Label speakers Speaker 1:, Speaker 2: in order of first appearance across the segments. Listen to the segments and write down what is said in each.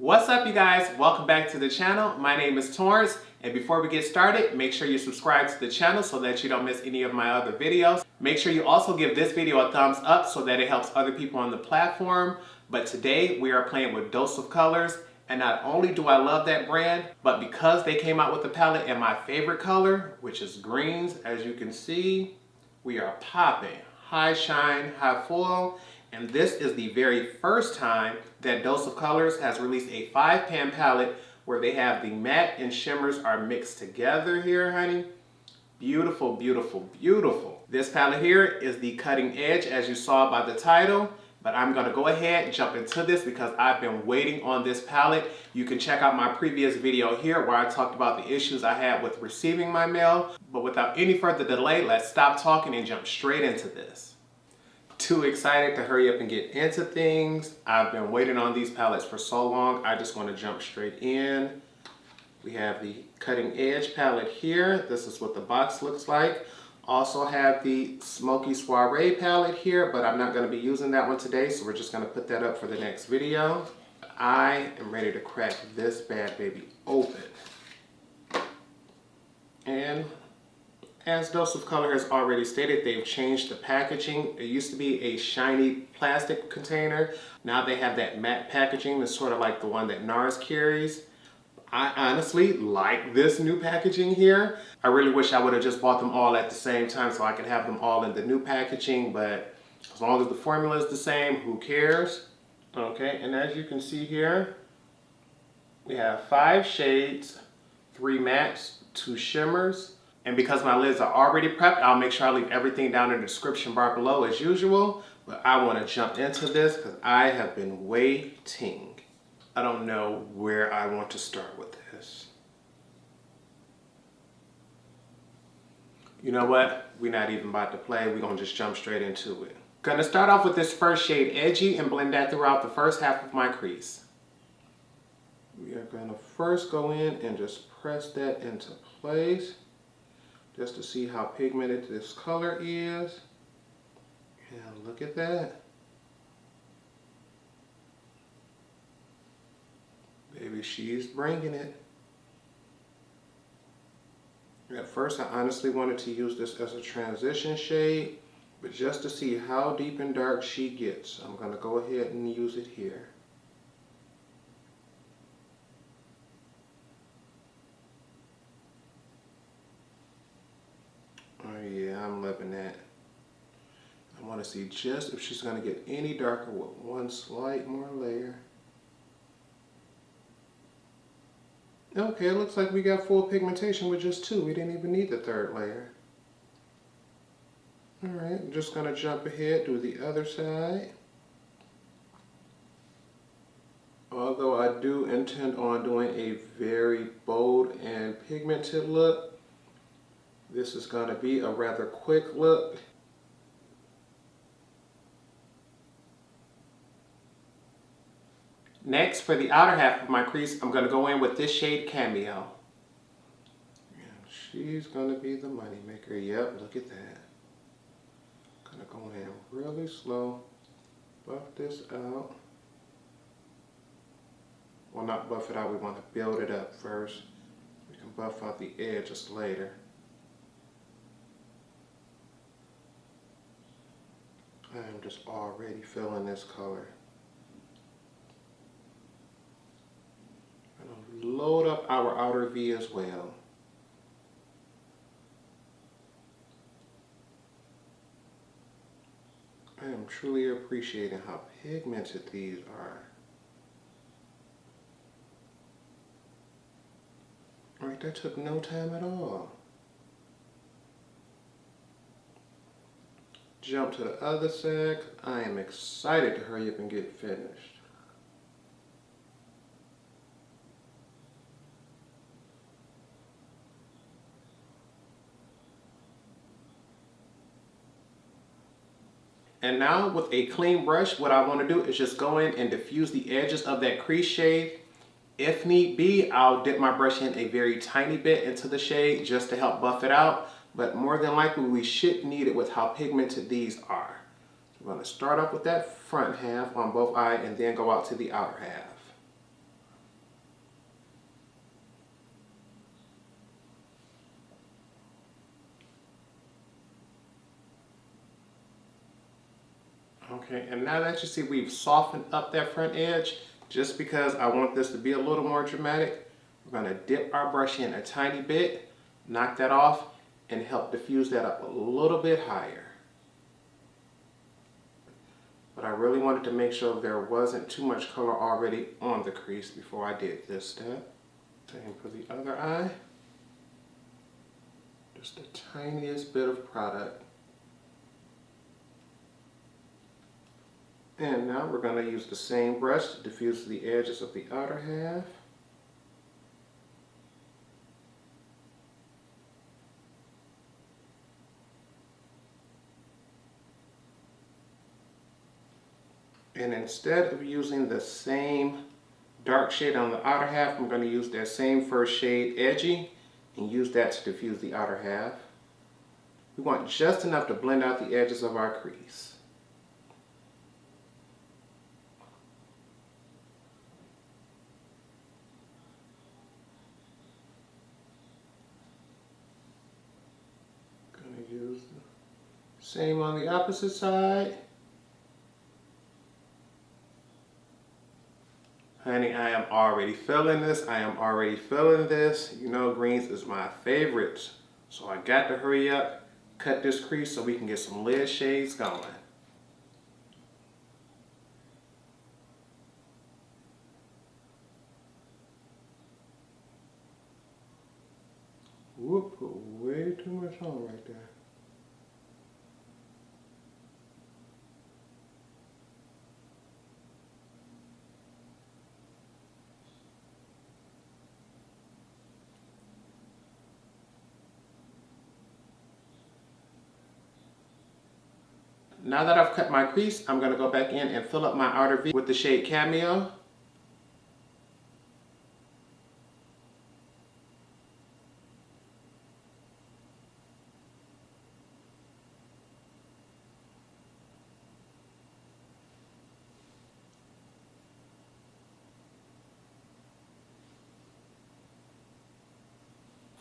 Speaker 1: What's up, you guys? Welcome back to the channel. My name is Torrence, and before we get started, make sure you subscribe to the channel so that you don't miss any of my other videos. Make sure you also give this video a thumbs up so that it helps other people on the platform. But today we are playing with Dose of Colors, and not only do I love that brand, but because they came out with the palette in my favorite color, which is greens, as you can see, we are popping. High shine, high foil. And this is the very first time that Dose of Colors has released a 5-pan palette where they have the matte and shimmers are mixed together here, honey. Beautiful, beautiful, beautiful. This palette here is the cutting edge, as you saw by the title. But I'm going to go ahead and jump into this because I've been waiting on this palette. You can check out my previous video here where I talked about the issues I had with receiving my mail. But without any further delay, let's stop talking and jump straight into this. Too excited to hurry up and get into things. I've been waiting on these palettes for so long. I just want to jump straight in. We have the cutting edge palette here. This is what the box looks like. Also have the Smoky Soiree palette here, but I'm not going to be using that one today, so we're just going to put that up for the next video. I am ready to crack this bad baby open. And as Dose of Color has already stated, they've changed the packaging. It used to be a shiny plastic container. Now they have that matte packaging that's sort of like the one that NARS carries. I honestly like this new packaging here. I really wish I would have just bought them all at the same time so I could have them all in the new packaging, but as long as the formula is the same, who cares? Okay, and as you can see here, we have 5 shades, 3 mattes, 2 shimmers. And because my lids are already prepped, I'll make sure I leave everything down in the description bar below as usual. But I want to jump into this because I have been waiting. I don't know where I want to start with this. You know what? We're not even about to play. We're going to just jump straight into it. Going to start off with this first shade, Edgy, and blend that throughout the first half of my crease. We are going to first go in and just press that into place, just to see how pigmented this color is. And look at that. Baby, she's bringing it. At first, I honestly wanted to use this as a transition shade, but just to see how deep and dark she gets, I'm going to go ahead and use it here. Oh yeah, I'm loving that. I want to see just if she's going to get any darker with one slight more layer. Okay, it looks like we got full pigmentation with just 2. We didn't even need the 3rd layer. Alright, I'm just going to jump ahead, do the other side. Although I do intend on doing a very bold and pigmented look, this is going to be a rather quick look. Next, for the outer half of my crease, I'm going to go in with this shade, Cameo. And she's going to be the money maker. Yep, look at that. Going to go in really slow, buff this out. Well, not buff it out, we want to build it up first. We can buff out the edges later. I'm just already feeling this color. I'm going to load up our outer V as well. I am truly appreciating how pigmented these are. Alright, that took no time at all. Jump to the other side. I am excited to hurry up and get finished. And now with a clean brush, what I want to do is just go in and diffuse the edges of that crease shade. If need be, I'll dip my brush in a very tiny bit into the shade just to help buff it out. But more than likely, we should need it with how pigmented these are. I'm going to start off with that front half on both eyes and then go out to the outer half. Okay, and now that you see we've softened up that front edge, just because I want this to be a little more dramatic, we're going to dip our brush in a tiny bit, knock that off, and help diffuse that up a little bit higher. But I really wanted to make sure there wasn't too much color already on the crease before I did this step. Same for the other eye. Just the tiniest bit of product. And now we're going to use the same brush to diffuse the edges of the outer half. And instead of using the same dark shade on the outer half, I'm going to use that same first shade, Edgy, and use that to diffuse the outer half. We want just enough to blend out the edges of our crease. Going to use the same on the opposite side. Honey, I am already feeling this. I am already feeling this. You know, greens is my favorite. So I got to hurry up, cut this crease so we can get some lid shades going. Whoop, put way too much on right there. Now that I've cut my crease, I'm going to go back in and fill up my outer V with the shade Cameo.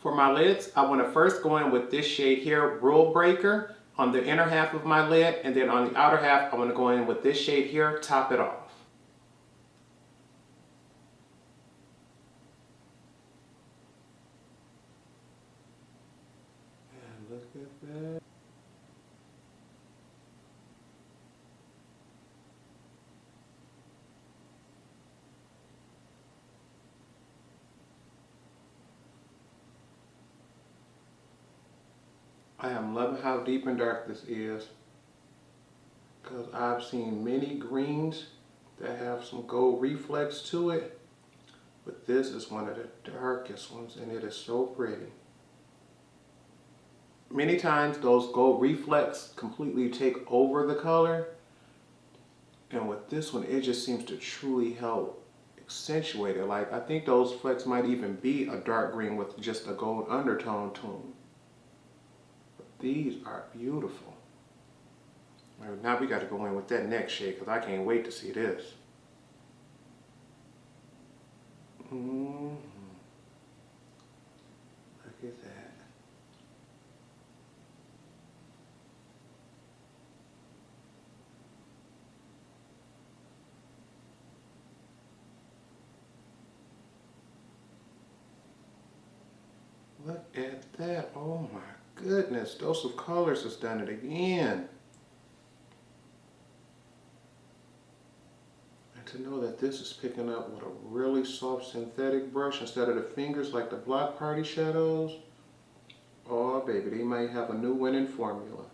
Speaker 1: For my lids, I want to first go in with this shade here, Rule Breaker, on the inner half of my lid, and then on the outer half, I want to go in with this shade here, Top It Off. And look at that. I am loving how deep and dark this is, because I've seen many greens that have some gold reflex to it, but this is one of the darkest ones and it is so pretty. Many times those gold reflex completely take over the color, and with this one it just seems to truly help accentuate it. Like, I think those flecks might even be a dark green with just a gold undertone to them. These are beautiful. Right, now we got to go in with that next shade because I can't wait to see this. Look at that. Look at that. Oh my goodness, Dose of Colors has done it again. And to know that this is picking up with a really soft synthetic brush instead of the fingers like the Block Party shadows. Oh baby, they might have a new winning formula.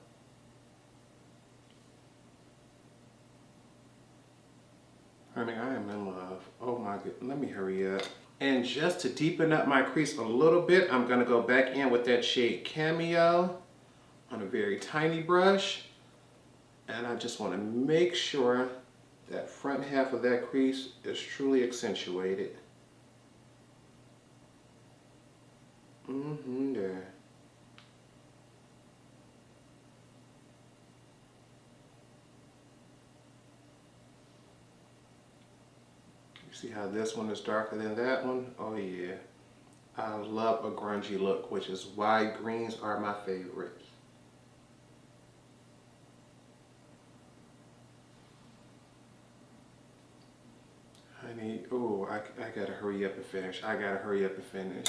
Speaker 1: Honey, I am in love. Oh my goodness, let me hurry up. And just to deepen up my crease a little bit, I'm going to go back in with that shade Cameo on a very tiny brush. And I just want to make sure that front half of that crease is truly accentuated. There. See how this one is darker than that one? Oh yeah. I love a grungy look, which is why greens are my favorite. I gotta hurry up and finish. I gotta hurry up and finish.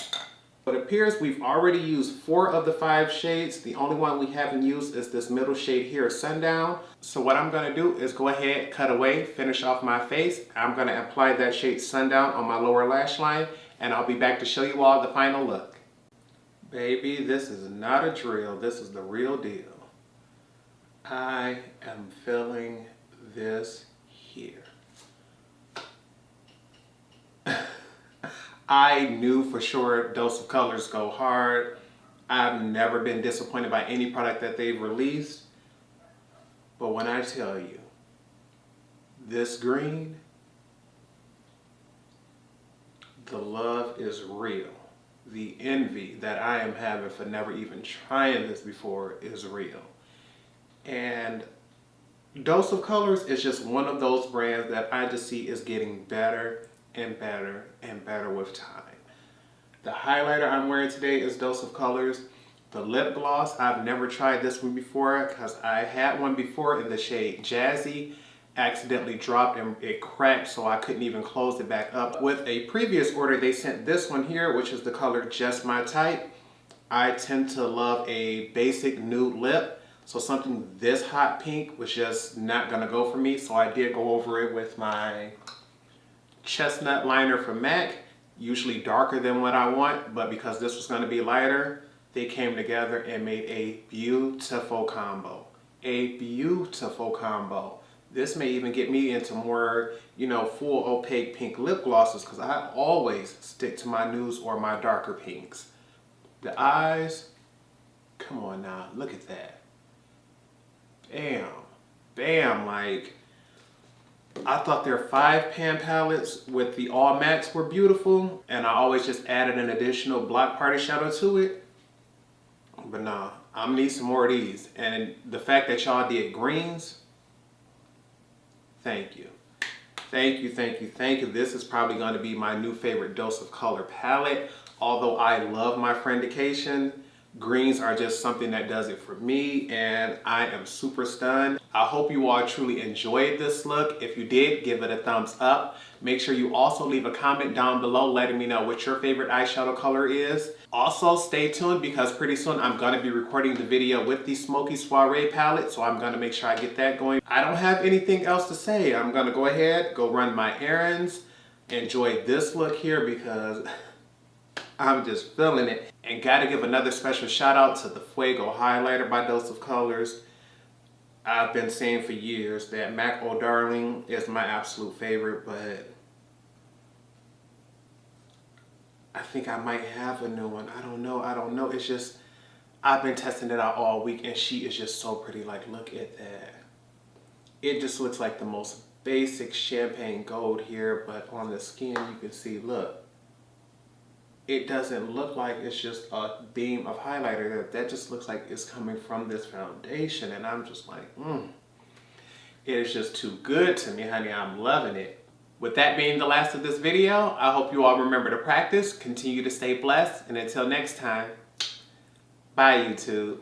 Speaker 1: It appears we've already used 4 of the 5 shades. The only one we haven't used is this middle shade here, Sundown. So what I'm gonna do is go ahead, cut away, finish off my face. I'm gonna apply that shade Sundown on my lower lash line, and I'll be back to show you all the final look. Baby, this is not a drill. This is the real deal. I am feeling this here. I knew for sure Dose of Colors go hard. I've never been disappointed by any product that they've released. But when I tell you, this green, the love is real. The envy that I am having for never even trying this before is real. And Dose of Colors is just one of those brands that I just see is getting better and better and better with time. The highlighter I'm wearing today is Dose of Colors. The lip gloss, I've never tried this one before because I had one before in the shade Jazzy. Accidentally dropped and it cracked, so I couldn't even close it back up. With a previous order, they sent this one here, which is the color Just My Type. I tend to love a basic nude lip, so something this hot pink was just not gonna go for me, so I did go over it with my chestnut liner from MAC, usually darker than what I want, but because this was gonna be lighter, they came together and made a beautiful combo. A beautiful combo. This may even get me into more, you know, full opaque pink lip glosses because I always stick to my nudes or my darker pinks. The eyes, come on now, look at that. Bam, bam, like, I thought their 5-pan palettes with the all mattes were beautiful, and I always just added an additional Block Party shadow to it. But nah, I'm gonna need some more of these. And the fact that y'all did greens, thank you. Thank you, thank you, thank you. This is probably gonna be my new favorite Dose of Color palette. Although I love my Friendication, greens are just something that does it for me, and I am super stunned. I hope you all truly enjoyed this look. If you did, give it a thumbs up. Make sure you also leave a comment down below letting me know what your favorite eyeshadow color is. Also, stay tuned because pretty soon I'm gonna be recording the video with the Smoky Soiree palette, so I'm gonna make sure I get that going. I don't have anything else to say. I'm gonna go ahead, go run my errands, enjoy this look here because I'm just feeling it. And gotta give another special shout out to the Fuego highlighter by Dose of Colors. I've been saying for years that MAC Oh Darling is my absolute favorite, but I think I might have a new one. I don't know. It's just, I've been testing it out all week and she is just so pretty. Like, look at that. It just looks like the most basic champagne gold here, but on the skin you can see, look. It doesn't look like it's just a beam of highlighter. That just looks like it's coming from this foundation. And I'm just like, it is just too good to me, honey. I'm loving it. With that being the last of this video, I hope you all remember to practice, continue to stay blessed, and until next time, bye YouTube.